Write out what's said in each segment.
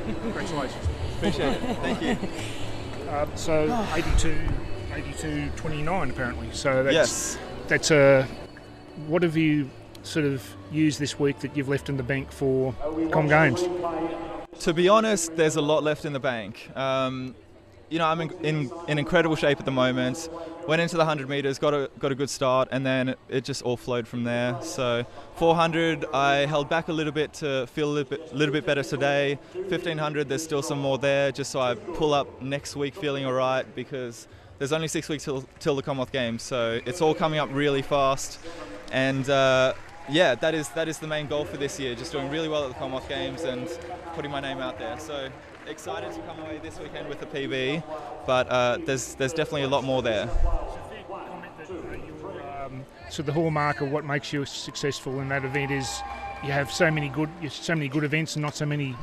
Congratulations. Appreciate it. Thank you. So 82.29 apparently. So Yes. that's what have you sort of used this week that you've left in the bank for Com Games? To be honest, there's a lot left in the bank. I'm in incredible shape at the moment. Went into the 100 meters, got a good start, and then it just all flowed from there. So 400, I held back a little bit to feel a little bit better today. 1500, there's still some more there, just so I pull up next week feeling all right, because there's only 6 weeks till the Commonwealth Games, so it's all coming up really fast. And that is the main goal for this year, just doing really well at the Commonwealth Games and putting my name out there. So excited to come away this weekend with a PB, but there's definitely a lot more there. So the hallmark of what makes you successful in that event is you have so many good events and not so many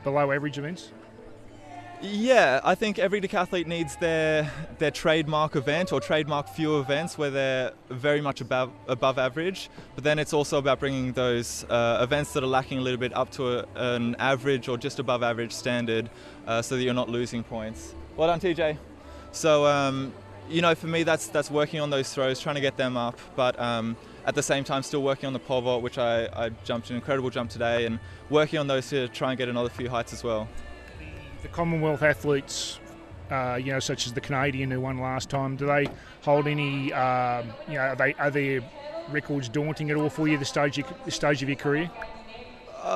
below average events. Yeah, I think every decathlete needs their trademark event or trademark few events where they're very much above average, but then it's also about bringing those events that are lacking a little bit up to an average or just above average standard, so that you're not losing points. Well done, TJ. So, for me, that's working on those throws, trying to get them up, but at the same time still working on the pole vault, which I jumped an incredible jump today, and working on those to try and get another few heights as well. The Commonwealth athletes, such as the Canadian who won last time, do they hold any? Are their records daunting at all for you? The stage of your career?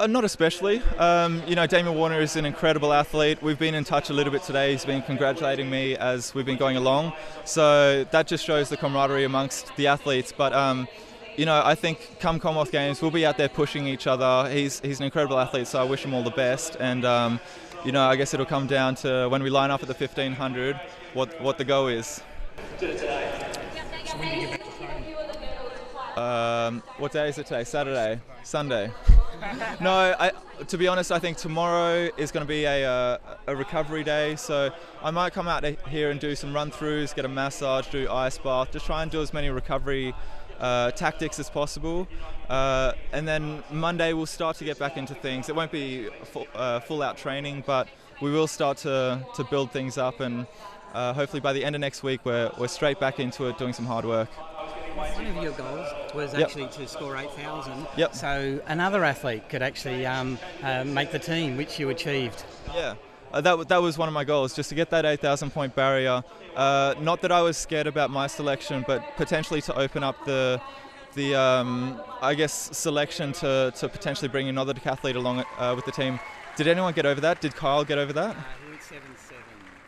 Not especially. Damien Warner is an incredible athlete. We've been in touch a little bit today. He's been congratulating me as we've been going along. So that just shows the camaraderie amongst the athletes. But I think come Commonwealth Games, we'll be out there pushing each other. He's an incredible athlete, so I wish him all the best. And I guess it'll come down to when we line up at the 1500, what the go is. So when do you get back to training? What day is it today? Saturday? Sunday? No, to be honest, I think tomorrow is going to be a recovery day, so I might come out here and do some run-throughs, get a massage, do ice bath, just try and do as many recovery tactics as possible, and then Monday we'll start to get back into things. It won't be full-out training, but we will start to build things up, and hopefully by the end of next week we're straight back into it, doing some hard work. One of your goals was actually to score 8,000, Yep. so another athlete could actually make the team, which you achieved. Yeah. That was one of my goals, just to get that 8,000 point barrier. Not that I was scared about my selection, but potentially to open up the selection to potentially bring another decathlete along with the team. Did anyone get over that? Did Kyle get over that? He went 7-7.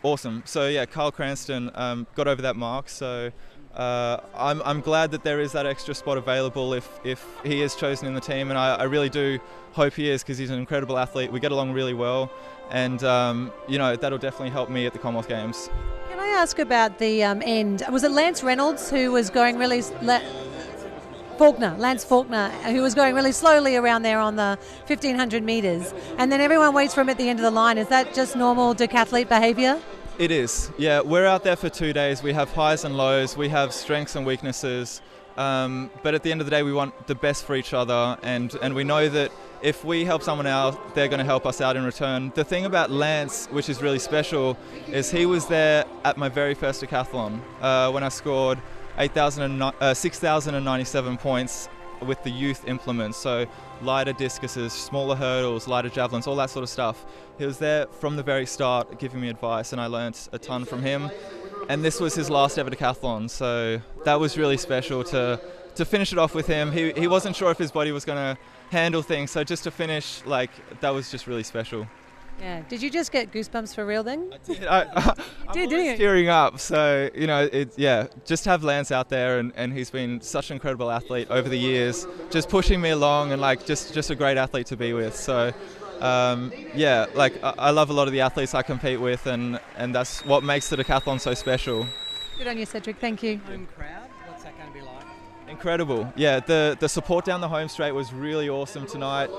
Awesome. So yeah, Kyle Cranston got over that mark. So I'm glad that there is that extra spot available if he is chosen in the team, and I really do hope he is, because he's an incredible athlete. We get along really well, and that'll definitely help me at the Commonwealth Games. Can I ask about the end? Was it Lance Reynolds who was going really Lance Faulkner, who was going really slowly around there on the 1500 metres, and then everyone waits for him at the end of the line? Is that just normal decathlete behaviour? It is, yeah. We're out there for 2 days. We have highs and lows. We have strengths and weaknesses. But at the end of the day, we want the best for each other, and we know that if we help someone out, they're going to help us out in return. The thing about Lance, which is really special, is he was there at my very first decathlon when I scored 6,097 points with the youth implements, so lighter discuses, smaller hurdles, lighter javelins, all that sort of stuff. He was there from the very start giving me advice, and I learnt a ton from him. And this was his last ever decathlon, so that was really special to finish it off with him. He wasn't sure if his body was going to handle things, so just to finish, that was just really special. Yeah. Did you just get goosebumps for real then? I did. I'm always tearing up. So, just have Lance out there, and he's been such an incredible athlete over the years, just pushing me along, and just a great athlete to be with. So, I love a lot of the athletes I compete with, and that's what makes the decathlon so special. Good on you, Cedric. Thank you. Home crowd, what's that going to be like? Incredible. Yeah, the support down the home straight was really awesome tonight.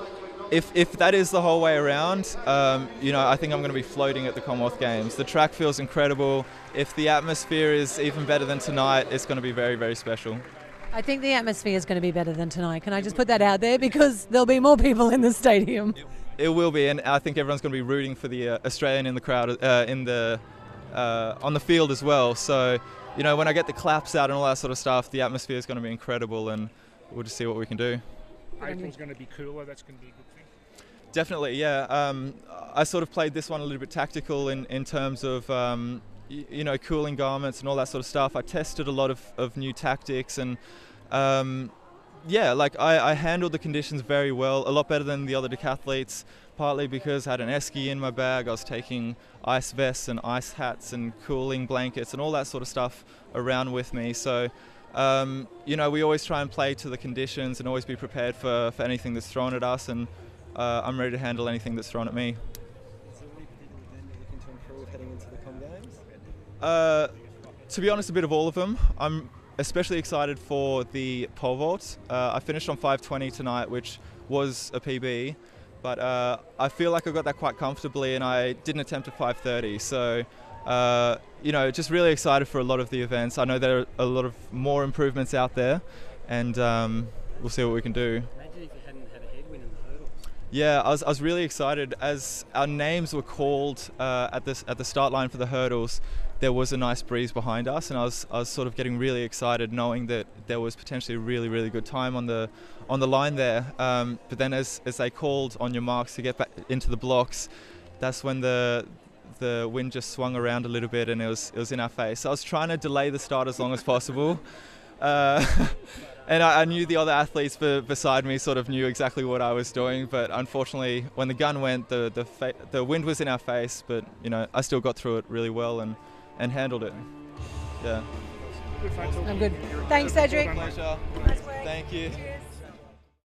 If that is the whole way around, I think I'm going to be floating at the Commonwealth Games. The track feels incredible. If the atmosphere is even better than tonight, it's going to be very, very special. I think the atmosphere is going to be better than tonight. Can I just put that out there? Because there'll be more people in the stadium. It will be, and I think everyone's going to be rooting for the Australian in the crowd, on the field as well. So, you know, when I get the claps out and all that sort of stuff, the atmosphere is going to be incredible, and we'll just see what we can do. April's going to be cooler. That's going to be a good thing. Definitely, yeah. I sort of played this one a little bit tactical in terms of, you know, cooling garments and all that sort of stuff. I tested a lot of new tactics, and yeah, like I handled the conditions very well, a lot better than the other decathletes, partly because I had an esky in my bag. I was taking ice vests and ice hats and cooling blankets and all that sort of stuff around with me. So, you know, we always try and play to the conditions and always be prepared for anything that's thrown at us, and I'm ready to handle anything that's thrown at me. Is there any particular event you're looking to improve heading into the Com Games? To be honest, a bit of all of them. I'm especially excited for the pole vault. I finished on 5:20 tonight, which was a PB, but I feel like I got that quite comfortably, and I didn't attempt at 5:30. So, you know, just really excited for a lot of the events. I know there are a lot of more improvements out there, and we'll see what we can do. Imagine if you hadn't had a headwind in the hurdles. Yeah, I was really excited as our names were called at the start line for the hurdles. There was a nice breeze behind us, and I was sort of getting really excited, knowing that there was potentially a really, really good time on the line there. But then as they called on your marks to get back into the blocks, that's when the wind just swung around a little bit, and it was in our face. So I was trying to delay the start as long as possible. And I knew the other athletes beside me sort of knew exactly what I was doing, but unfortunately, when the gun went, the wind was in our face. But you know, I still got through it really well and handled it. Yeah. Good fun talking I'm to good. you. Thanks, Cedric. Pleasure. Nice work. Thank you. Cheers.